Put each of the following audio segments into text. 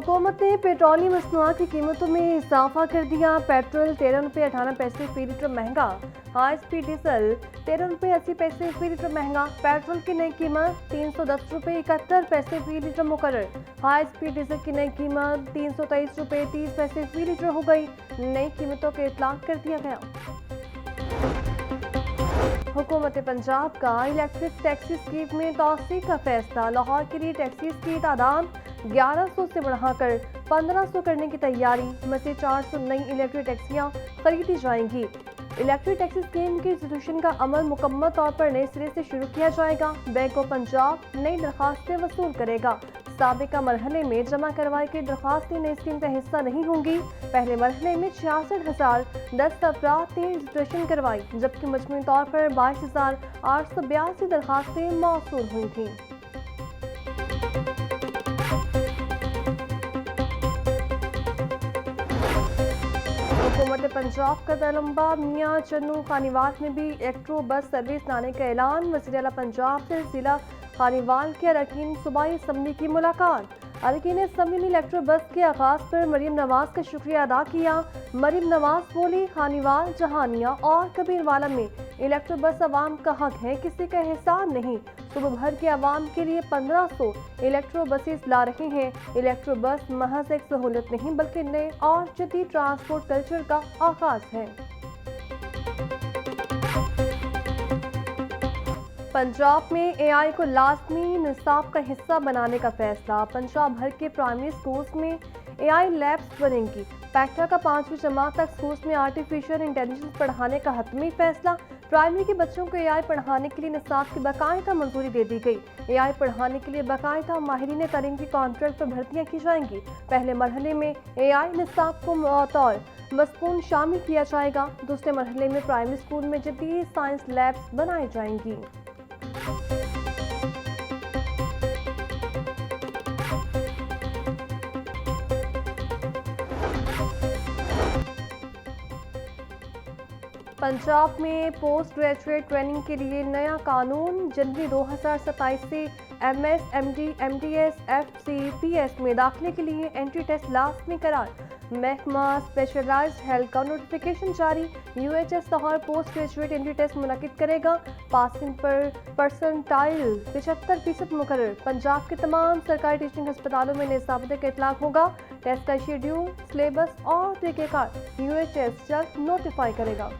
हुकूमत ने पेट्रोलियम मसनूआत की कीमतों में इजाफा कर दिया। पेट्रोल 13 रुपये 18 पैसे फी लीटर महंगा। हाई स्पीड डीजल 13 रुपये 80 पैसे फी लीटर महंगा। पेट्रोल की नई कीमत 310 रुपये 71 पैसे फी लीटर मुकर्रर। हाई स्पीड डीजल की नई कीमत 323 रुपये 30 पैसे फी लीटर हो गई। नई कीमतों का इतलाक कर दिया गया। हुकूमत पंजाब का इलेक्ट्रिक टैक्सी स्कीम में तोसी का फैसला। लाहौर के लिए टैक्सीज की तादाद 1100 से बढ़ाकर 1500 करने की तैयारी। मज़ीद 400 नई इलेक्ट्रिक टैक्सियां खरीदी जाएंगी। इलेक्ट्रिक टैक्सी स्कीम के इंस्टीट्यूशन का अमल मुकम्मल तौर पर नए सिरे से शुरू किया जाएगा। बैंक ऑफ पंजाब नई दरखास्तें वसूल करेगा। साबिका मरहले में जमा करवाई गई दरखास्तें नई स्कीम का हिस्सा नहीं होंगी। पहले मरहले में 66,010 अफराद ने रजिस्ट्रेशन करवाई, जबकि मजमूई तौर पर 22,882 दरखास्तें मौसूल हुई थीं। हुकूमत पंजाब का तलम्बा मियाँ चन्नू खानीवाल में भी इलेक्ट्रो बस सर्विस लाने का ऐलान। वज़ीर आला पंजाब से जिला खानीवाल के अरकान सूबाई असम्बली की मुलाकात। अरकान असम्बली ने इलेक्ट्रो बस के आगाज पर मरीम नवाज का शुक्रिया अदा किया। मरीम नवाज बोली, खानीवाल, जहानिया और कबीरवाला में इलेक्ट्रो बस आवाम का हक है, किसी का एहसान नहीं। सुबह भर के आवाम के लिए 1500 इलेक्ट्रो बसेस ला रहे हैं। इलेक्ट्रो बस महज एक सहूलत नहीं बल्कि नए और जदीद ट्रांसपोर्ट कल्चर का आगाज है। पंजाब में एआई को लाजमी निसाब का हिस्सा बनाने का फैसला। पंजाब भर के प्राइमरी स्कूल्स में एआई लैब्स बनेंगी। पैक्टा का 5वीं जमात तक स्कूल्स में आर्टिफिशियल इंटेलिजेंस पढ़ाने का हतमी फैसला। प्राइमरी के बच्चों को एआई पढ़ाने के लिए निसाब की बाकायदा मंजूरी दे दी गई। एआई पढ़ाने के लिए बाकायदा माहिरीन तालीम की कॉन्ट्रैक्ट पर भर्तियां की जाएंगी। पहले मरहले में एआई निसाब को बतौर मज़मून शामिल किया जाएगा। दूसरे मरहले में प्राइमरी स्कूल में जदीद साइंस लैब्स बनाई जाएंगी। पंजाब में पोस्ट ग्रेजुएट ट्रेनिंग के लिए नया कानून। जनवरी 2027 से एमएस, एमडी, एमडीएस, एफसीपीएस में दाखिले के लिए एंट्री टेस्ट लाजमी करार। महकमा स्पेशलाइज्ड हेल्थ का नोटिफिकेशन जारी। UHS Lahore post graduate entry test मुनक्किद करेगा। पासिंग पर परसेंटाइल 75% मुकर्रर। पंजाब के तमाम सरकारी टीचिंग अस्पतालों में निसाबते का इतलाक होगा। टेस्ट का शेड्यूल, सिलेबस और तरीक़ेकार यूएचएस जल्द नोटिफाई करेगा।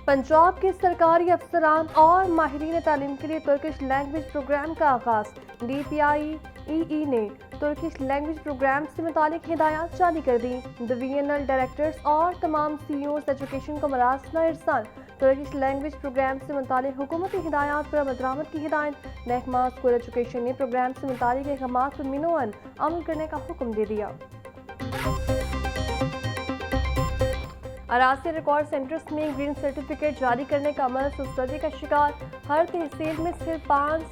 पंजाब के सरकारी अफसरान और माहिरीन तालीम के लिए तुर्किश लैंग्वेज प्रोग्राम का आगाज। DPIEE ने तुर्किश लैंग्वेज प्रोग्राम से मुतालिक हिदायत जारी कर दी। डिवीजनल डायरेक्टर्स और तमाम CEOs एजुकेशन को मरासला इरसाल। तुर्किश लैंग्वेज प्रोग्राम से मुतालिक हुकूमती हिदायत पर अमल की हिदायत। महकमा स्कूल एजुकेशन ने प्रोग्राम से मुतालिक अहकामात पर मिनोअन अमल करने का हुक्म दे दिया। अरासी रिकॉर्ड सेंटर्स में ग्रीन सर्टिफिकेट जारी करने का अमल सुस्ती का शिकार। हर तहसील में सिर्फ 5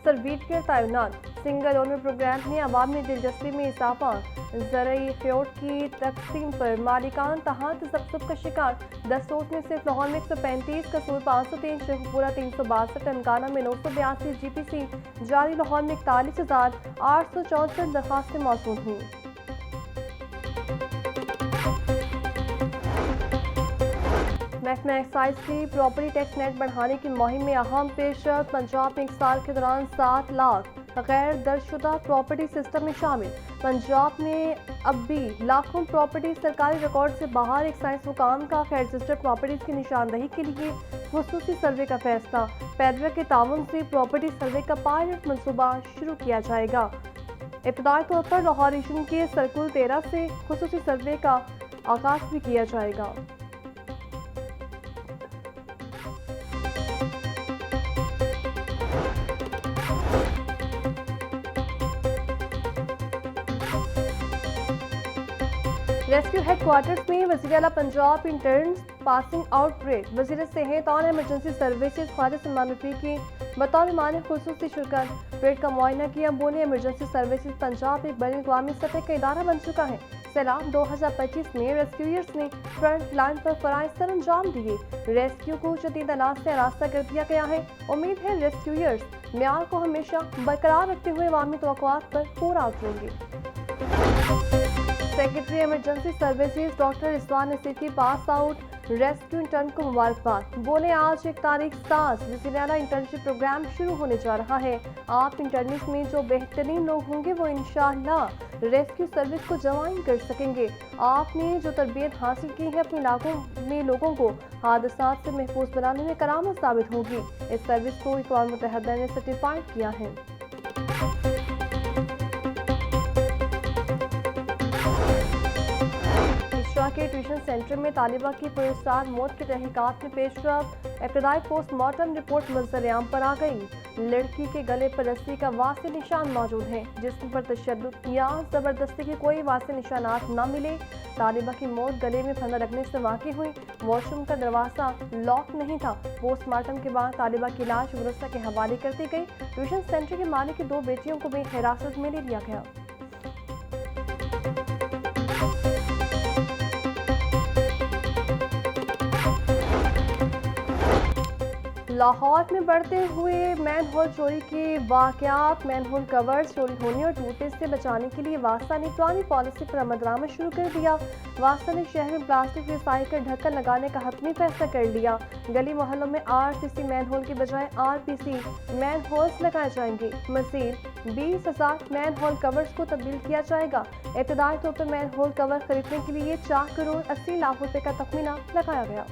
सर्टिफिकेट तैनात। सिंगल ओनर प्रोग्राम में अवामी दिलचस्पी में इजाफा। ज़रई फ्योट की तकसीम पर मालिकान तहात तसब्बुब का शिकार। 10 रोज में सिर्फ लाहौर में 135, कसूर 503, शेखपुरा 362, टनकाना में 982 GPC जारी। लाहौर में 41,864 दरखास्तें मौसूल हुई। महकमा एक्साइज की प्रॉपर्टी टैक्स नेट बढ़ाने की मुहिम में अहम पेशरफ। पंजाब में 1 साल के दौरान 7 लाख गैर दर्जशुदा प्रॉपर्टी सिस्टम में शामिल। पंजाब में अब भी लाखों प्रॉपर्टी सरकारी रिकॉर्ड से बाहर। एक्साइज हुकाम का गैर रजिस्टर्ड प्रॉपर्टीज की निशानदही के लिए खुसूसी सर्वे का फैसला। पैदरा के ताउन से प्रॉपर्टी सर्वे का पायलट मनसूबा शुरू किया जाएगा। इब्तदाई तौर पर लाहौर रीजन के सर्कुल 13 से खुसूसी सर्वे का आगाज भी किया जाएगा। रेस्क्यू हेडक्वार्टर्स में वज़ीर आला Punjab interns passing out parade. वज़ीर सेहत और एमरजेंसी सर्विसेज ख्वाजा सलमान रफी की बतौर मेहमान खुसूसी शिरकत। परेड का मुआयना किया। बोले, एमरजेंसी सर्विसेज पंजाब एक बड़ी अक़वामी सतह का इदारा बन चुका है। सैलाब 2025 में रेस्क्यूयर्स ने फ्रंट लाइन पर फराइज सर अंजाम दिए। रेस्क्यू को जदीद आलात से आरास्ता कर दिया गया है। उम्मीद है रेस्क्यूयर्स म्यार को हमेशा बरकरार रखते हुए अवामी तवक्कुआत पर पूरा उतरेंगे। Secretary emergency services doctor Rizwan Nasifi pass out rescue intern को मुबारकबाद। बोले आज 1 तारीख 7 वज़ीर-ए-आला इंटर्नशिप प्रोग्राम शुरू होने जा रहा है। आप इंटर्निस में जो बेहतरीन लोग होंगे वो इंशाअल्लाह रेस्क्यू सर्विस को जवाइन कर सकेंगे। आपने जो तरबियत हासिल की है अपने इलाकों में लोगों को हादसात से महफूज बनाने में करामत साबित होगी। इस सर्विस को अक़वाम मुत्तहिदा ने सर्टिफाइड किया है। के ट्यूशन सेंटर में तालिबा की पुरस्कार मौत की तहकीकात में पेशरफ। इब्तदाई पोस्टमार्टम रिपोर्ट मंजर-ए-आम पर आ गई। लड़की के गले पर रस्सी का वासे निशान मौजूद है। जिस्म पर तशद्दुद या जबरदस्ती के कोई वासे निशानात न मिले। तालिबा की मौत गले में फंदा लगने से वाक़ई हुई। वॉशरूम का दरवाजा लॉक नहीं था। पोस्टमार्टम के बाद तालिबा की लाश वरसा के हवाले कर दी गई। ट्यूशन सेंटर के मालिक की 2 बेटियों को भी हिरासत में ले लिया गया। लाहौर में बढ़ते हुए मैनहोल चोरी के वाक़यात। मैनहोल कवर्स चोरी होने और टूटने से बचाने के लिए वास्ता ने पुरानी पॉलिसी पर अमल शुरू कर दिया। वास्ता ने शहर में प्लास्टिक रिसाइकल ढक्कन लगाने का हतमी फैसला कर लिया। गली मोहल्लों में RCC मैनहोल की बजाय RPC मैनहोल्स लगाए जाएंगे। मज़ीद 20,000 मैनहोल कवर्स को तब्दील किया जाएगा। इब्तदाई तौर पर मैनहोल कवर खरीदने के लिए 4 करोड़ 80 लाख रुपए का तखमीना लगाया गया।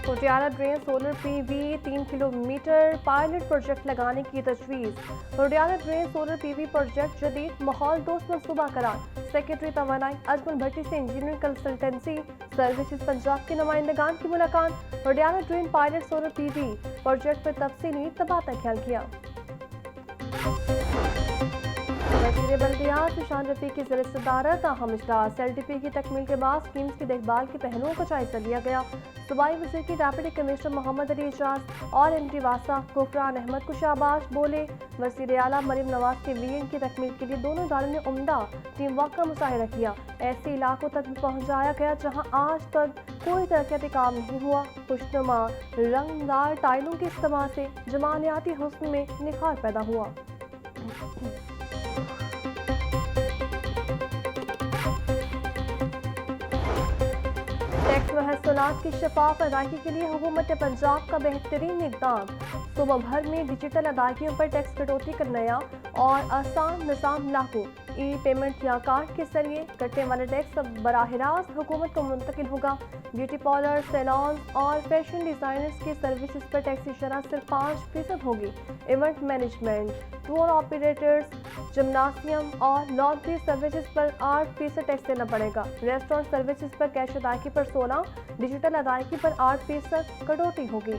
Rodiala drain solar PV 3 kilometre pilot project लगाने की तजवीज़। Rodiala drain solar PV project जदीद माहौल दोस्त मंसूबा करार। सेक्रेटरी तवानाई अजमल भट्टी से इंजीनियर कंसल्टेंसी सर्विसेज पंजाब के नुमाइंदगान की मुलाकात। Rodiala drain pilot solar PV project पर तफसीली तबादला ख्याल किया। वज़ीर बल्दियात सुशांत रफीक की ज़िले-ए-सदारत अहम इजलास। LDP की तकमील के बाद स्कीम्स की देखभाल के पहलुओं का जायजा लिया गया। सूबाई वज़ीर की डिप्टी कमिश्नर मोहम्मद अली एजाज और MD वासा गुफरान अहमद को शाबाश। बोले वज़ीर आला मरीम नवाज के VN की तकमील के लिए दोनों इदारों ने उम्दा टीम वर्क का मुजाहिरा किया। ऐसे इलाकों तक भी पहुँचाया गया जहाँ आज तक कोई तरक्याती काम नहीं हुआ। खुशनुमा रंगदार टाइलों के इस्तेमाल से जमालियाती हुस्न में निखार पैदा हुआ। टैक्स महसूलात की शफाफ अदायगी के लिए हुकूमत पंजाब का बेहतरीन इक़दाम। सूबा भर में डिजिटल अदायगियों पर टैक्स कटौती का नया और आसान निज़ाम लागू। पेमेंट या कार्ड के जरिए कटने वाला टैक्स अब बराह रास्त हुकूमत को मुंतकिल होगा। ब्यूटी पार्लर, सैलॉन और फैशन डिज़ाइनर्स की सर्विसेज पर टैक्स की शरह सिर्फ 5% होगी। इवेंट मैनेजमेंट, टूर ऑपरेटर्स, जिम्नासियम और लॉन्ड्री सर्विसेज पर 8% टैक्स देना पड़ेगा। रेस्टोरेंट सर्विसेज पर कैश अदायगी पर 16, डिजिटल अदायगी पर 8% कटौती होगी।